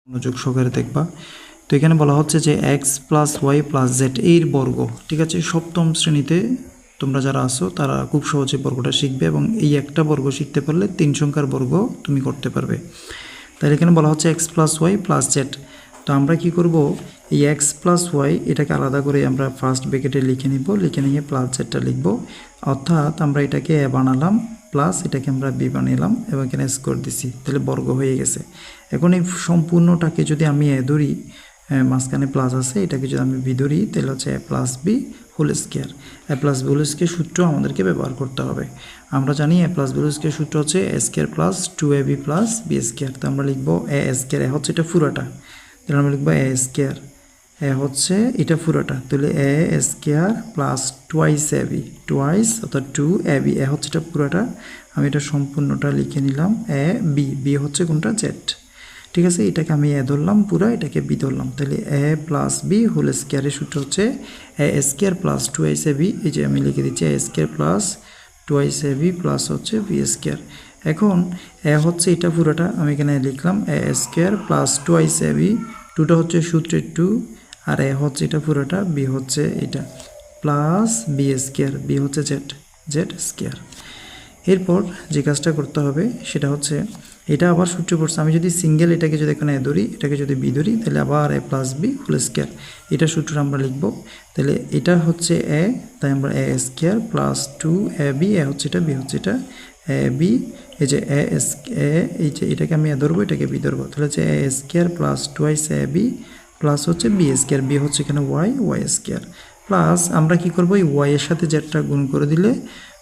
মনোযোগ সহকারে দেখবা। তো এখানে বলা হচ্ছে যে X plus Y plus Z এর বর্গ, ঠিক আছে। সপ্তম শ্রেণীতে তোমরা যারা আসো তারা খুব সহজে বর্গটা শিখবে এবং এই একটা বর্গ শিখতে পারলে 3 সংখ্যার বর্গ তুমি করতে পারবে। তাহলে এখানে বলা হচ্ছে X plus Y plus Z. তো আমরা কি করব, এই এক্স প্লাস ওয়াই এটাকে আলাদা করে আমরা ফার্স্ট ব্র্যাকেটে লিখে নিব, লিখে নিয়ে প্লাস জেডটা লিখব। অর্থাৎ আমরা এটাকে এ বানালাম প্লাস এটাকে আমরা বি বানালাম এবং এখানে স্কোয়ার দিছি, তাহলে বর্গ হয়ে গেছে। এখন এই সম্পূর্ণটাকে যদি আমি এ ধরি, মাঝখানে প্লাস আছে, এটাকে যদি আমি বি ধরি তাহলে হচ্ছে A plus B whole square. A plus B whole square সূত্র আমাদেরকে ব্যবহার করতে হবে। আমরা জানি A plus B whole square সূত্র হচ্ছে A square plus 2ab plus B square. তো আমরা লিখবো এ স্কোয়ার, এ হচ্ছে এটা পুরোটা, তাহলে আমরা লিখবো এ স্কোয়ার, এ হচ্ছে এটা পুরোটা, তাহলে A square plus twice AB, twice অর্থাৎ 2ab, এ হচ্ছে এটা পুরোটা, আমি এটা সম্পূর্ণটা লিখে নিলাম। এ বি, বি হচ্ছে কোনটা জেড, ঠিক আছে। এটাকে আমি এ ধরলাম পুরো, এটাকে বি ধরলাম, তাহলে এ প্লাস বি হোল স্কোয়ারের সূত্র হচ্ছে A square plus twice AB, এই যে আমি লিখে দিচ্ছি A square plus twice AB plus হচ্ছে বি স্কোয়ার। এখন এ হচ্ছে এটা পুরোটা, আমি এখানে লিখলাম A square plus twice AB, টুটা হচ্ছে সূত্রের 2, আর এ হচ্ছে এটা পুরোটা, বি হচ্ছে এটা প্লাস বি স্কোয়ার, বি হচ্ছে জেড, জেড স্কোয়ার। এরপর যে কাজটা করতে হবে সেটা হচ্ছে এটা আবার সূত্র পড়ছে, আমি যদি সিঙ্গেল এটাকে যদি এখানে এ ধরি, এটাকে যদি বি ধরি, তাহলে আবার A plus B whole square, এটা সূত্র আমরা লিখব। তাহলে এটা হচ্ছে এ, তাই আমরা এ স্কোয়ার প্লাস 2ab, এ হচ্ছে এটা, বি হচ্ছে এটা, এ বি, এই যে এ এই যে এটাকে আমি এ ধরবো, এটাকে বি ধরবো, তাহলে হচ্ছে A square plus twice AB plus হচ্ছে বি স্কোয়ার, বি হচ্ছে এখানে ওয়াই, ওয়াই স্কোয়ার প্লাস আমরা কি করবো, এই ওয়াই এর সাথে জেডটা গুণ করে দিলে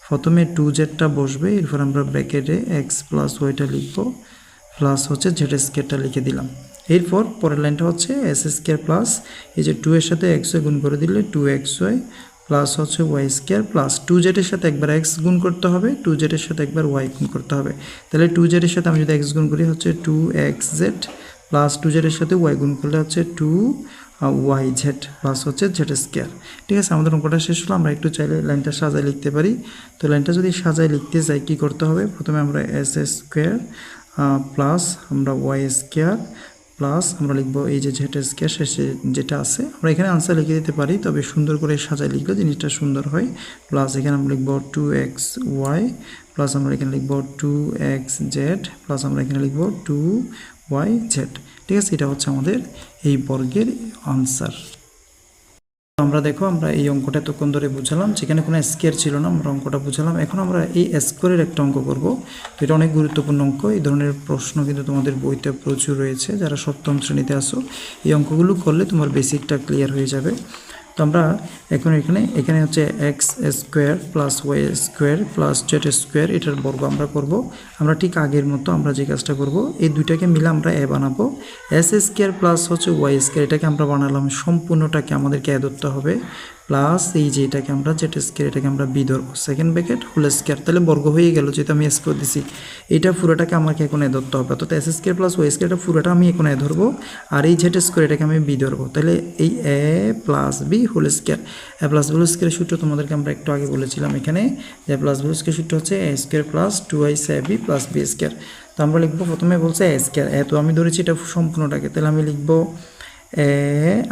প্রথমে 2জেডটা বসবে, এরপর আমরা ব্র্যাকেটে এক্স প্লাস ওয়াইটা লিখবো প্লাস হচ্ছে জেড স্কোয়ারটা লিখে দিলাম। এরপর পরের লাইনটা হচ্ছে এস স্কোয়ার প্লাস এই যে 2 এর সাথে এক্স ওয়াই গুণ করে দিলে 2xy প্লাস হচ্ছে ওয়াই স্কোয়ার প্লাস 2z এর সাথে একবার এক্স গুণ করতে হবে, 2z এর সাথে একবার ওয়াই গুণ করতে হবে। তাহলে 2z এর সাথে আমি যদি এক্স গুণ করি হচ্ছে 2xz প্লাস 2z এর সাথে ওয়াই গুণ করলে হচ্ছে 2yz প্লাস হচ্ছে জেড স্কোয়ার। ঠিক আছে, আমাদের অঙ্কটা শেষ হলো। আমরা একটু চাইলে লাইনটা সাজায় লিখতে পারি। তো লাইনটা যদি সাজায় লিখতে চাই কী করতে হবে, প্রথমে আমরা এস স্কোয়ার প্লাস আমরা ওয়াই স্কোয়ার প্লাস আমরা লিখবো এই যে জেড স্কোয়ার শেষে যেটা আছে, আমরা এখানে আনসার লিখে দিতে পারি, তবে সুন্দর করে সাজায় লিখলে জিনিসটা সুন্দর হয়। প্লাস এখানে আমরা লিখবো 2xy প্লাস আমরা এখানে লিখবো 2xz প্লাস আমরা এখানে লিখবো 2yz। ঠিক আছে, এটা হচ্ছে আমাদের এই বর্গের আনসার। আমরা দেখো আমরা এই অঙ্কটা এতক্ষণ ধরে বুঝালাম, যেখানে কোনো স্কোয়ার ছিল না, আমরা অঙ্কটা বুঝালাম। এখন আমরা এই স্কোয়ারের একটা অঙ্ক করব। তো এটা অনেক গুরুত্বপূর্ণ অঙ্ক, এই ধরনের প্রশ্ন কিন্তু তোমাদের বইতে প্রচুর রয়েছে। যারা সপ্তম শ্রেণীতে আসো এই অঙ্কগুলো করলে তোমার বেসিকটা ক্লিয়ার হয়ে যাবে। তো আমরা এখন এখানে হচ্ছে X square plus Y square plus Z square, এটার বর্গ আমরা করব। আমরা ঠিক আগের মতো আমরা যে কাজটা করব, এই দুইটাকে মিলে আমরা এ বানাবো। এস স্কোয়ার প্লাস হচ্ছে ওয়াই স্কোয়ার, এটাকে আমরা বানালাম, সম্পূর্ণটাকে আমাদেরকে এ ধরতে হবে, প্লাস এই যে এটাকে আমরা জেড স্কোয়ার, এটাকে আমরা বি ধরবো, সেকেন্ড ব্র্যাকেট হোল স্কোয়ার, তাহলে বর্গ হয়ে গেল, যেহেতু আমি স্কোয়ার দিছি। এটা পুরোটাকে আমাকে এখন এ ধরতে হবে, অর্থাৎ S square plus Y square, এটা পুরোটা আমি এখন এ ধরবো, আর এই জেড স্কোয়ার এটাকে আমি বি ধরবো। তাহলে এই এ plus B whole square, A plus B whole স্কোয়ারের সূত্র তোমাদেরকে আমরা একটু আগে বলেছিলাম এখানে, যে প্লাস বি হোল স্কোয়ার সূত্র হচ্ছে A square plus 2ab plus B square. তো আমরা লিখবো, প্রথমে বলছে এ স্কোয়ার, এ তো আমি ধরেছি এটা সম্পূর্ণটাকে, তাহলে আমি লিখবো এ,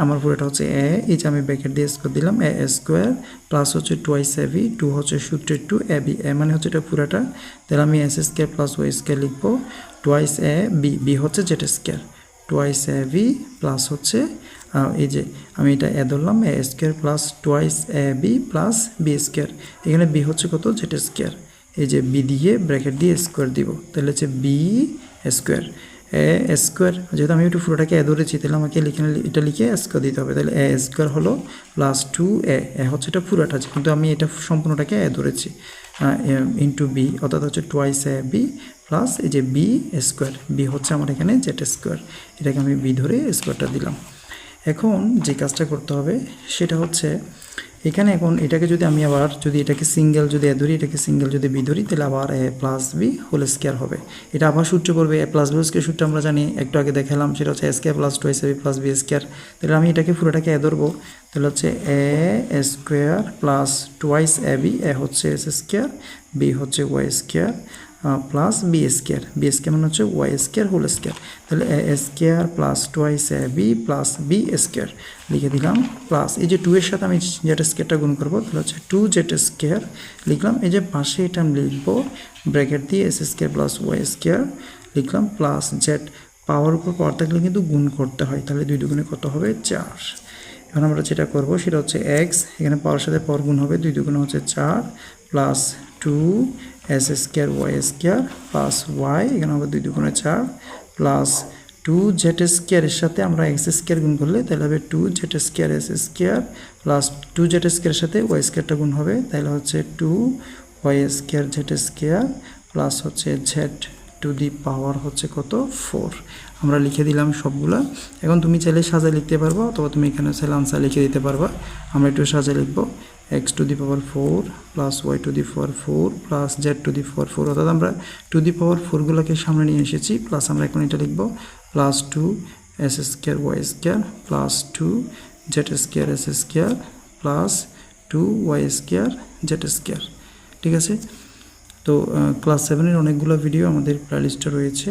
আমার পুরোটা হচ্ছে এ, এই যে আমি ব্র্যাকেট দিয়ে স্কোয়ার দিলাম, এ স্কোয়ার প্লাস হচ্ছে 2ab, 2 হচ্ছে সূত্রের 2ab, এ মানে হচ্ছে এটা পুরোটা, তাহলে আমি S square plus Y square লিখবো, টোয়াইস এ বি, বি হচ্ছে Z square, twice A B plus হচ্ছে এই যে আমি এটা এ ধরলাম, A square plus twice A B plus B square, এখানে বি হচ্ছে কত, জেড স্কোয়ার, এই যে বি দিয়ে ব্র্যাকেট দিয়ে স্কোয়ার দিব, তাহলে হচ্ছে বি স্কোয়ার, এ স্কোয়ার, যেহেতু আমি একটু পুরোটাকে এ ধরেছি, তাহলে আমাকে এটা লিখে স্কোয়ার দিতে হবে, তাহলে এ স্কোয়ার হলো প্লাস 2a, এ হচ্ছে এটা পুরোটা, কিন্তু আমি এটা সম্পূর্ণটাকে এ ধরেছি, ইন্টু বি, অর্থাৎ হচ্ছে টোয়াইস এ বি প্লাস এই যে বি স্কোয়ার, বি হচ্ছে আমার এখানে জেড স্কোয়ার, এটাকে আমি বি ধরে স্কোয়ারটা দিলাম। এখন যে কাজটা করতে হবে সেটা হচ্ছে এখানে, এখন এটাকে যদি আমি আবার যদি এটাকে সিঙ্গেল যদি এ ধরি, এটাকে সিঙ্গেল যদি বি ধরি, তাহলে আবার A plus B whole square হবে, এটা আবার সূত্র পড়বে, A plus B whole square সূত্র আমরা জানি, একটু আগে দেখালাম, সেটা হচ্ছে A square plus twice A B plus B square. তাহলে আমি এটাকে পুরোটাকে এ ধরবো, তাহলে হচ্ছে A square plus twice A B, A হচ্ছে এস স্কোয়ার, বি হচ্ছে Y square plus B square, B square মানে হচ্ছে ওয়াই স্কোয়ার হোল স্কোয়ার, তাহলে A square plus twice A B plus B square লিখে দিলাম, প্লাস এই যে 2 এর সাথে আমি জেড স্কোয়ারটা গুণ করবো, তাহলে হচ্ছে 2 জেড স্কোয়ার লিখলাম, এই যে পাশে এটা আমি লিখবো ব্র্যাকেট দিয়ে S square plus Y square লিখলাম, প্লাস জেড পাওয়ার উপর পাওয়ার থাকলে কিন্তু গুণ করতে হয়, তাহলে 2 দুগুণে কত হবে 4। এখন আমরা যেটা করব সেটা হচ্ছে এক্স, এখানে পাওয়ার সাথে পাওয়ার গুণ হবে, 2 দুগুণে হচ্ছে 4 plus 2 S square Y square plus Y, এখানে হবে 2 দুগুণে 4 প্লাস 2 জেড স্কোয়ারের সাথে আমরা এক্স স্কোয়ার গুণ করলে তাহলে হবে 2 Z square S square plus 2 Z স্কোয়ারের সাথে ওয়াই স্কোয়ারটা গুণ হবে, তাহলে হচ্ছে 2 Y square Z square plus হচ্ছে জেড টু দি পাওয়ার হচ্ছে কত 4। আমরা লিখে দিলাম সবগুলা। এখন তুমি চাইলে সাজায় লিখতে পারবো অথবা তুমি এখানে চাইলে আনসার লিখে দিতে পারবা। আমরা একটু সাজায় লিখবো X to the power 4 plus Y to the power 4 plus Z to the power 4, অর্থাৎ আমরা টু দি পাওয়ার 4গুলোকে সামনে নিয়ে এসেছি, প্লাস আমরা এখন এটা লিখবো plus 2 S square Y square plus 2 Z square S square plus 2 Y square Z square. ঠিক আছে, তো ক্লাস 7-এর অনেকগুলো ভিডিও আমাদের প্লেলিস্টে রয়েছে,